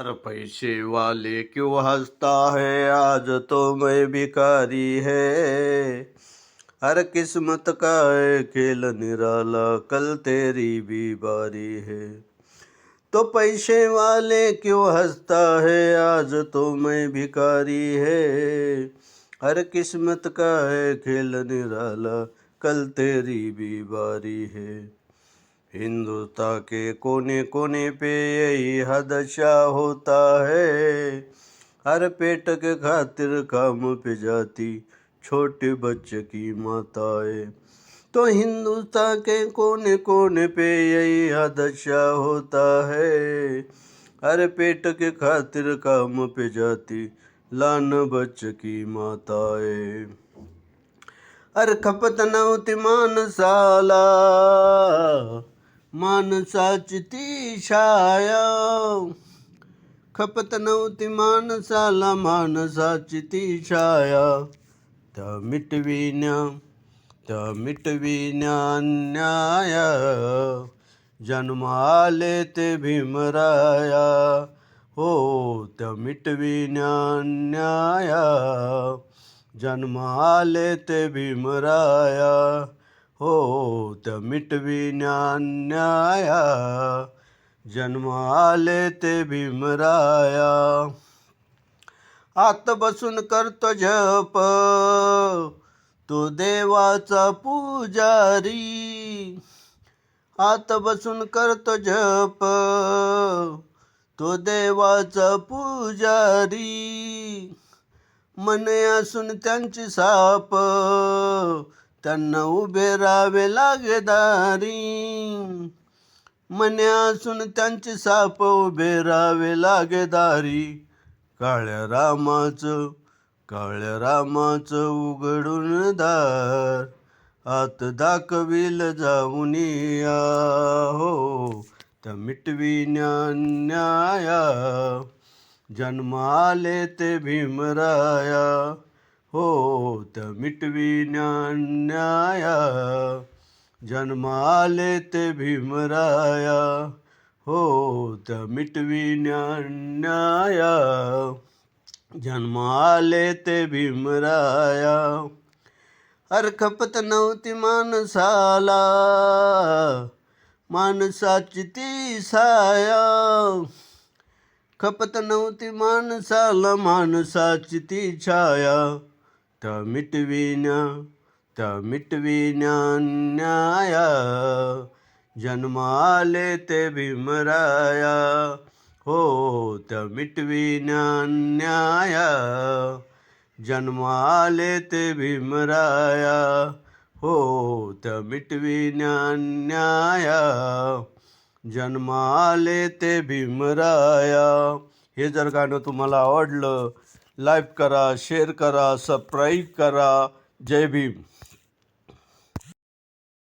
हर पैसे वाले क्यों हंसता है, आज तो मैं भिखारी है। हर किस्मत का है खेल निराला, कल तेरी भी बारी है। तो पैसे वाले क्यों हंसता है, आज तो मैं भिखारी है। हर किस्मत का है खेल निराला, कल तेरी भी बारी है। हिंदुस्तान के कोने कोने पे यही हादसा होता है। हर पेट के खातिर काम पे जाती छोटे बच्चे की माताएं। तो हिंदुस्तान के कोने कोने पे यही हादसा होता है। हर पेट के खातिर काम पे जाती लान बच्चे की माताएं। अरे खपत नव्हती माणसाला, माणसाची ती छाया. खपत नव्हती माणसाला, माणसाची ती छाया. त्या मिटविण्या अन्याय. जन्म आले ते भीमराया. हो त्या मिटविण्या अन्याय. जन्म आले ते भीमराया. हो त्या मिटविण्या अन्याया. जन्म आले ते भीमराया. आत बसून करतो जप, तो देवाचा पुजारी. आत बसून करतो जप, तो देवाचा पुजारी. मने असून त्यांची साप, त्यांना उभे राहावे लागे दारी. मने असून त्यांची साप, उभे राहावे लागे दारी. काळ्या रामाचं उघडून दार, आत दाखविल जाऊन या. हो त्या मिटविण्या अन्याया. जन्म आले ते भीमराया. हो त्या मिटविण्या अन्याया. जन्म आले ते भीमराया. हो त्या मिटविण्या अन्याया. जन्म आले ते भीमराया. अरे खपत नव्हती माणसाला, माणसाची ती छाया. खपत नव्हती माणसाला, माणसाची ती छाया. त्या मिटविण्या अन्याया. जन्म आले ते भीमराया. हो त्या मिटविण्या अन्याया. जन्म आले ते भीमराया. हो त्या मिटविण्या अन्याया. जन्म आले ते भीमराया. हे जर गाणं तुम्हाला आवडलं, लाईक करा, शेअर करा, सबस्क्राईब करा. जय भीम.